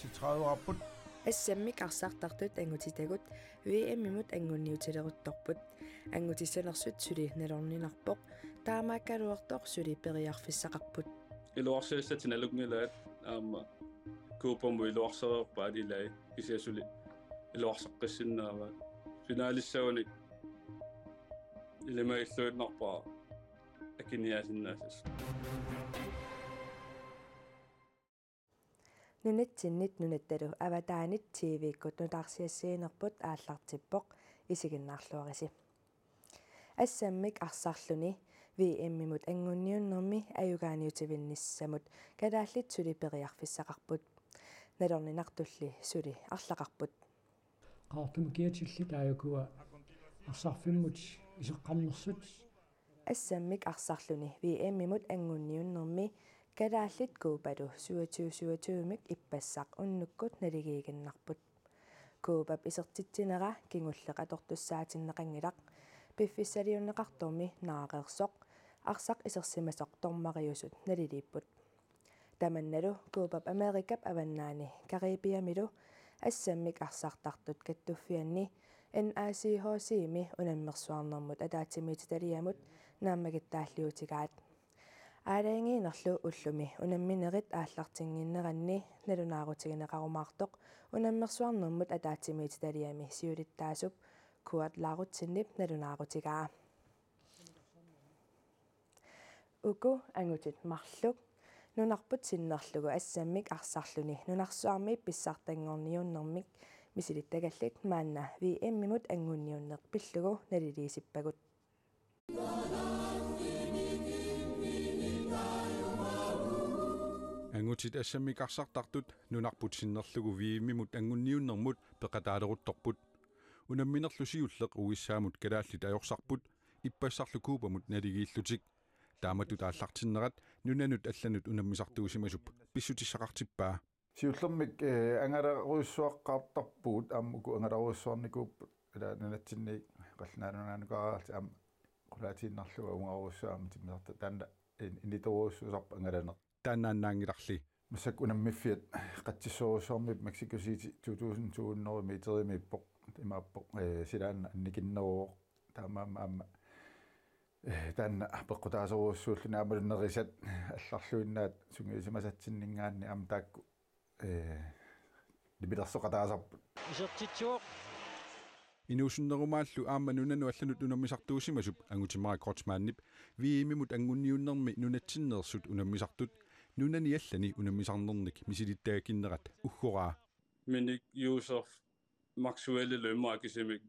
ситрааварпут ассаммик арсаартартут ангутитагут VM-имут ангунниутилерутторпут ангутиссанерсут сули налорнинарпоq таамааккалуартор сули периарфиссақарпут илуарсиассатин алугнилаат аама куупаму илуарсереерпаа илай кисиасули илуарсаққиссиннаава финалиссауник илемаиллуиннарпаа акиниасиннаасас нунатсиннит нунатталу аватаанит TV-ккут нутаарсиассиинерпут ааллартиппоq исигиннаарлуариси ассаммик арсарлуни VM-имут ангунниуннэрми аюгааниутивинниссамут калааллит сули периарфиссақарпут налорнинартулли сули арлақарпут qaartum kiatillit aayukua арсарфиммут исеққарнерсут ассаммик арсарлуни VM-имут ангунниуннэрми калааллит куупалу суатуумик иппассақ уннуккут налигиигиннарпут куупап исертитсинера кингуллеқатортуссаатиннеқангилақ пиффиссалиуннеқарторми наақерсоқ арсақ исерсимасоқ тормариусут налилииппут таманналу куупап америкап аваннаани карибиамилу ассаммик арсартартут каттуффианни NACHC-ми унаммерсуарнэрмут атаатимититалиамут нааммагиттааллиутигаат аалаангиинерлу уллуми унамминерит ааллартингиннеранни налунаарутигинеқарумаартоқ унаммерсуарнэрмут атаатимититалиами сиулиттаасуп куат лаарутсиннип налунаарутигаа уку ангутит марлук нунарпут синнерлугу ассаммик арсарлуни нунарсуарми писсартангорниуннэрмик мисилиттагаллит маанна VM-имут ангунниуннер пиллугу налилиисиппагут ангутит ассаммик арсартартут нунарпут синнерлугу VM-имут ангунниуннэрмут пеқатаалерутторпут унамминерлусиуллеқ уиссаамут калааллит аёрсарпут иппассарлу куупамут налигииллутик тааматут ааллартиннерат нунанут алланут унаммисартуусимасуп писсутиссақартиппаа сиуллермик ангаларуиссуаққартарпуут ааммуку ангаларуиссуарникууп ила нунатсинни қаллаанунаанукаараалти аам qulaatiinnarluga ungaruussuaami timmisarta taanna initoruussuusarpa angalane тааннааннаангиларли масак унаммиффиат qatsissoruussuarmip Mexico City 2002 метеримиппоq имааппоq силаанна анникиннероо таамаама таанна пеққутаасоруussууллуна амалуннерисат алларлуиннаат сунгиисимасатсиннингаанни аама таакку дибилерсоқатаасарпут исертитсуоқ инуусуннерумааллу аама нунану алланут унаммисартуусимасуп ангутимара кротсмааннип VM-имут ангунниуннэрми нунатсиннерсут унаммисартут нунани аллани унаммисарнерник мисилиттаагакиннерат уггораа миник юусер максуэле лэммаакисимик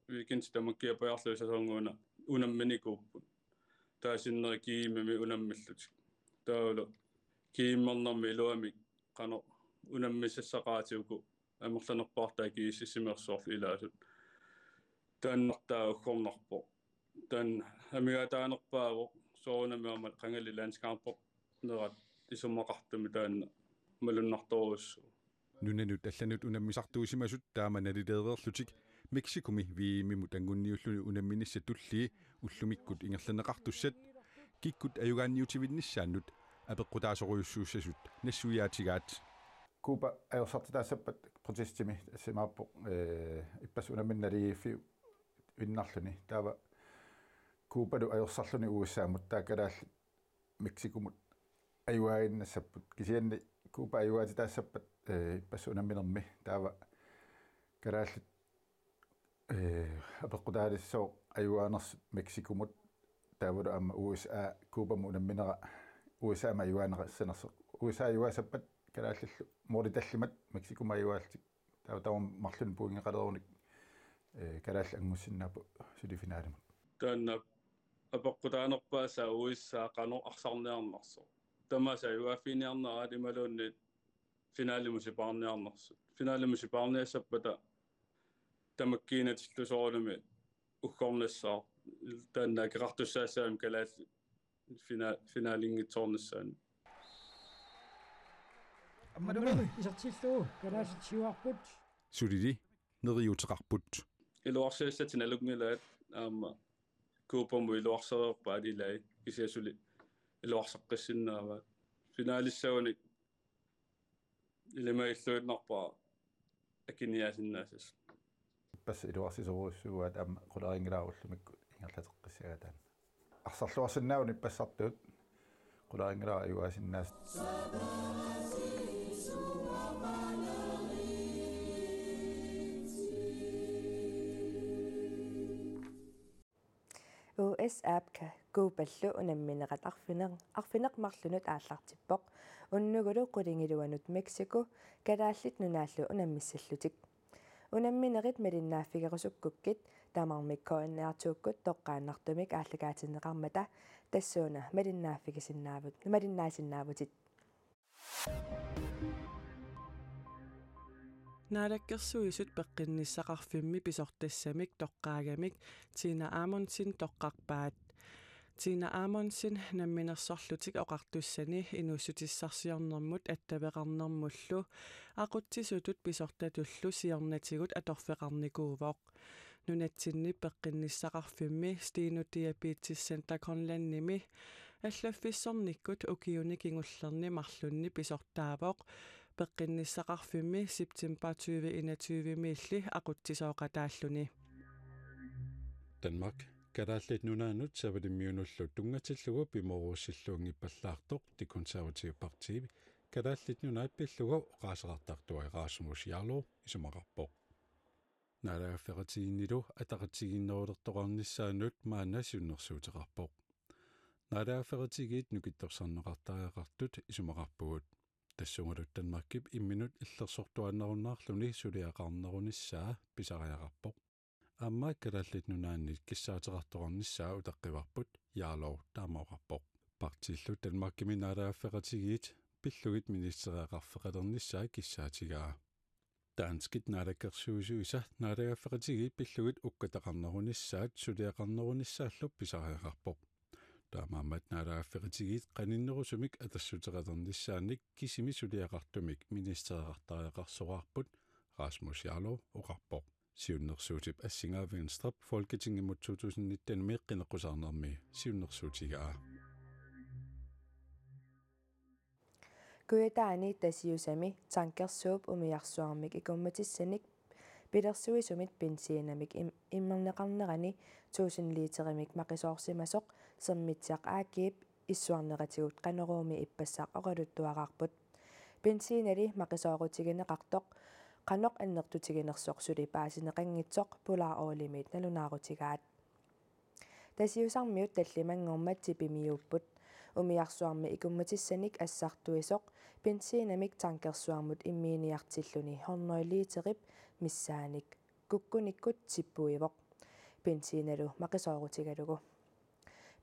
викенс тамаккиапаарлуисасонгуна унамминикууппут таасиннери киимми унаммиллут таулу кииммернэрми илуамик қано унаммиссақаатиуку амерланерпаартаа кииссимерсуарл илаасут тааннартаа уггорнарпо таан амигаатаанерпааво соонамиамат қангалли ландскаарпо нерат исуммақартуми таанна малуннарторуссу нунанут алланут унаммисартуусимасут таама налилеерерлутик Мексикуми VM-имут ангунниуллуни унамминисса тулли уллумиккут ингерланеқартуссат киккут аюгаанниутивиннissaannут апеққутаасоруйуссууссасут нассуяатигаат Куба аерсартитаассаппат протестими ассимааппо иппас унамминналииффи виннарлуни таава кубалу аерсарлуни уиссаамут таакалаалли Мексикумут аюаагиннассаппут кисианни куба аюаатитаассаппат иппас унамминерми таава калаалли апеққутаалиссоо аюаанерс Мексикумут таавалу аама USA кубаму унамминера USA ма аюаанерассанерсо USA аюаасаппат калааллу мориталлимат Мексикума аюаалтик таавтаам марлун пуингеқалеруник калаалл ангуссиннаапу сулифинаалимут таанна апеққутаанерпааса уиссаақано арсарниарнарсо тамаса юафиниарнера ималуунни финалимусипаарниарнерсу тамаккиинатиллусоорнуми уггорнассаа таанна керартуссаассаам калаалли финалингитсоорнассаани аммадуми исертиллуу калааллитсиуарпут сулили нериутеқарпут илуарсиассатин алугнилаат аама куупаму илуарсереерпаа илай кисиасули илуарсаққиссиннаава финалиссауник илимаиллуитнарпаа акиниасиннаасас пас илуарсисоруссугуат аама qularingilaarullumikku ингерлатеққиссагаатаан арсарлуарсиннаауни пассартуут qularingilaa аюасиннаас US app-ka kuupallu unammineqat arfineqmarlunut ааллартиппоq уннугулу qulingilуанут Мексико калааллит нунaallu унаммиссаллутик унамминерит малиннааффигерусуккуккит таамармиккоинниартууккут тоққааннартумик ааллагаатинеқармата тассууна малиннаасиннаавутит наалаккерсуисут пеққинниссақарфимми писортассамик тоққаагамик Тина Амонсин тоққарпаат Тина Амонсин намминерсорлутик оқартуссани инуссутиссарсиорнэрмут аттавеқарнэрмуллу ақутсисутут писортатуллу сиорнатигут аторфеқарникуувоқ нунатсинни пеққинниссақарфимми стинутиапиитсиссантаконланними аллаффиссорниккут укиуни кингуллерни марлунни писортаавоқ пеққинниссақарфимми септембер 2021 милли ақутсисооқатааллуни Danmark калааллит нунаанут савалиммиунуллу тунгатиллугу пиморуссиллуунгиппаллаартоқ ди консерватив партии калааллит нунаат пиллугу оқаасеқартартуа Erasmus Jarlov исумақарпоқ наалааффератигиннилу атақатигиннерулертоқарниссаанут маанасиуннэрсуутеқарпоқ наалааффератигиит нукитторсарнеқартариақартут исумақарпугут тассунгалут Danmarkip имминут иллерсортуаннеруннаарлуни сулиақарнеруниссаа писариақарпоқ амма калааллит нунааннит киссаатеқартоқарниссаа утаққиварпут Jarlov таамаоқарпоқ партиллу Danmarkimi наалааффератигиит пиллугит министериақарфеқалерниссаа киссаатигаа Danskit наалаккерсуусуиса наалааффератигиит пиллугит уккатақарнерунissaат сулиақарнерунissaаллуп писариақарпоқ таамаамат наалааффератигиит қаниннерусумик атассутеқалерниссааник кисими сулиақартумик министериақартариақарсоқарпут Rasmus Jarlov оқарпоқ сиуннерсуутип ассингаа Венстра Folketingimut 2019 меққинеққусаарнерми сиуннерсуутигаа куятаани тасиусами танкерсууп умиарсуармик икумматиссаник пилерсуисумит бензинамик иммернеқарнерани 1000 литеримик мақисоорсимасоқ сермитсиақ аакиип иссуарнератигут қанеруumi иппассаақ оқалуттуараарпут бензинали мақисоорутигинеқартоқ qanoq annertutiginersoq suli paasineqanngitsoq pulaarulimit nalunaarutigaat tasiusarmiut tallimangormat tipimiupput umiarsuarmi ikummatissanik assartuisoq bensinamik tankersuarmut immiiniartilluni 100 literip missaanik kukkunikkut tippuivoq bensinalu maqisoorutigalugu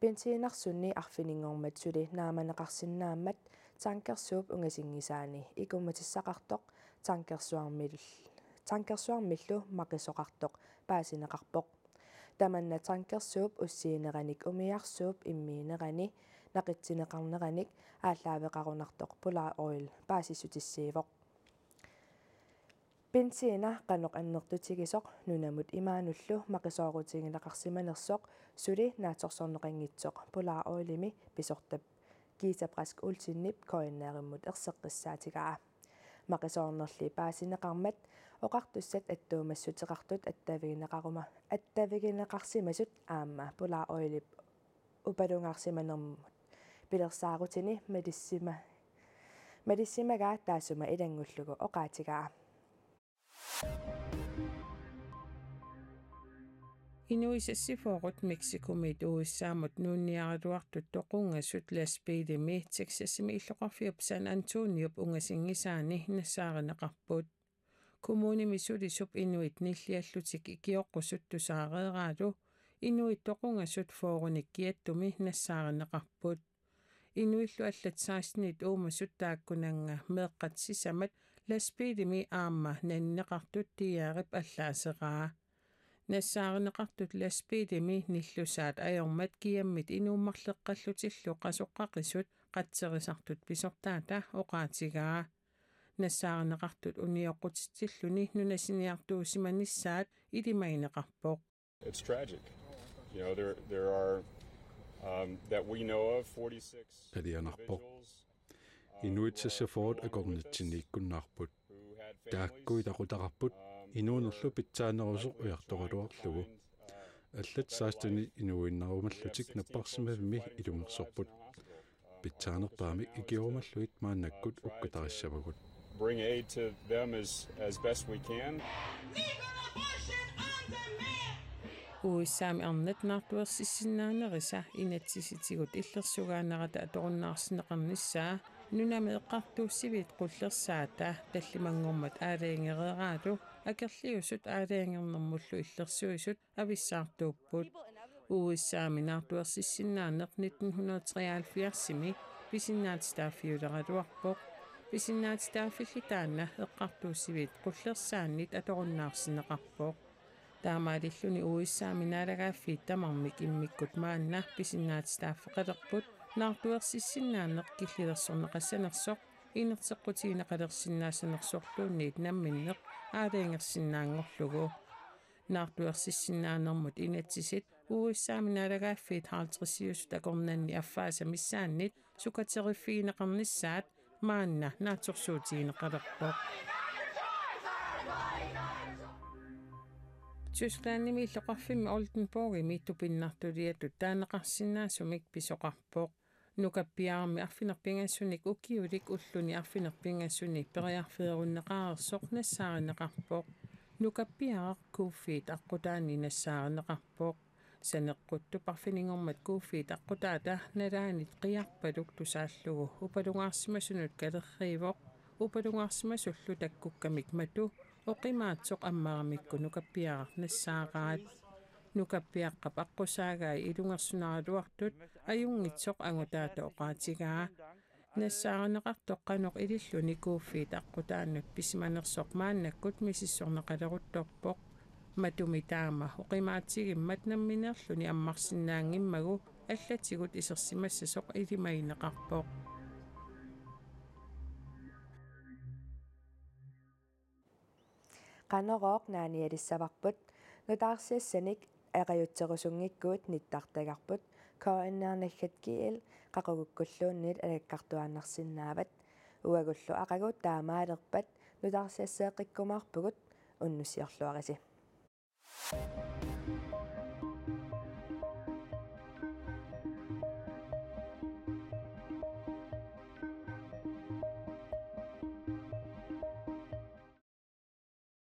bensinarsunni arfiningormat suli naamaneqarsinnaammat tankersuup ungasingisaani ikummatissaqartoq tankersuarmillu maqisoqartoq paasineqarpoq tamanna tankersuup ussiineqanik umiarsuup immiineqani naqitsineqarneranik ааllaaveqarunartoq pula oil paasissutissiivoq bensina qanoq annertutigisoq nunamut imaanullu maqisoorutigineqarsimanersoq suli naatorsorneqanngitsoq pula oilimi pisortap kiisaprask ulsinnip koinnaarimmut erseqqissaatigaa maqisoornerli paasineqarmat oqartussat attuumassutiqartut attavigneqarsimasut aamma pula oilip upalungaarsimanermut pilersaarutini malissimagaa taasuma ilangullugu oqaatigaa Inuisassifoorut Mexikomit uissaamut nuunniaraluartut toqungassut laspiidimi Texasimi illoqarfiup San Antoniop ungasingisaani nassaareneqarput kommunimi sulisup inuit nilliallutik ikioqqusut tusaareeraalu inuit toqungassut foorunikkiattumi nassaareneqarput inuillu allatsaasnit uumassut taakkunanga meeqqatsisamat laspiidimi aamma nanneqartut tiaarip allaaseraa нассаарнеқартут ласпиидими ниллусаат аёрмат киаммит инууммарлеққаллутиллу қасоққақисут қатсерисартут писортаата оqaатигаа нассаарнеқартут униоққутиллуни нунасиниартуусиманиссаат илимаинеқарпоқ It's tragic. You know there are that we know of 46 individuals inuitsassafoort akornitsinniikkunnaarput taakkuitaqutaqarput inuunerlu pitsaanerusoq ujartoraluarlugu аллат саастуни инуиннарумаллутик наппарсимавими илунгерсорпут питсаанерпаами икиорумаллуит мааннаккут уккатариссавагут bring aid to them as best we can. Uissaami arnat naartuersissinnaaneriса inatsisitigut иллерсугаанерата аторуннаарсинеқарнissaa нунами эққартууссивит қуллерсаата таллимангормат аалиангерераалу акерлиусут аалиангернэрмуллу иллерсуисут ависсаартууппут уисsaami наартуерсисиннаанеқ 1973-сими писиннаатстааффиулераluarpoq писиннаатстааффиллитаанна эққартууссивит қуллерсааннит аторуннаарсинеқарпоқ таамаалиллуни уисsaami наалагааффиит тамармик иммиккут маанна писиннаатстааффеқалерпут наартуерсиссиннаанеқ киллилерсорнеқассанерсоқ инерсеққутиинеқалерсиннаасанерсорлуунниит намминнеқ аалиангерсиннаангорлугу наартуерсиссиннаанермут инатсисит уисsaami наалагааффиит хаалтрисиусут акорнанни аффааса миссааннит сукатериффиинеқарнissaат маанна наатсорсуутиинеқалерпоқ Tysklandnimi illoqarfimmi Oldenborgimi tupinnaartuliatut taanneqarsinnaasumik pisoqarpoq nukappiaarmi arfinerpingassunik ukiulik ulluni arfinerpingassuni periarfeerunneqaarersoq nassaarinneqarpoq nukappiaaq kuuffiit aqqutaani nassaarinneqarpoq saneqquttu parfiningormat kuuffiit aqqutaata nalaanit qiarpaluk tusaallugu upalungaarsimasunut kalerriivoq upalungaarsimasullu takkukkamik matu oqimaatsoq ammaramikku nukappiaaq nassaaqaat nukappiaqqap aqqusaagai ilungersunaraluartut ajungitsoq angutaata oqaatigaa nassaarinneqartoq qanuq ililluni kuuffiit aqqutaannut pisimanersoq maannakkut misissorneqaleruttorpoq matumi taama oqimaatigimmat nammineerluni ammarsinnaangimmagu allatigut isersimassasoq ilimaineqarpoq qanoroq naanialissavaqput nutаарsiassanik aqajutserusungikkuut nittартагарпут коаннаарнаггатгиил qaqugukkulluunniit алаккартуааннарсиннааvat уагуллу aqagut таамаалерпат нутаарсиассааққиккумаарпугут уннусиорлуариси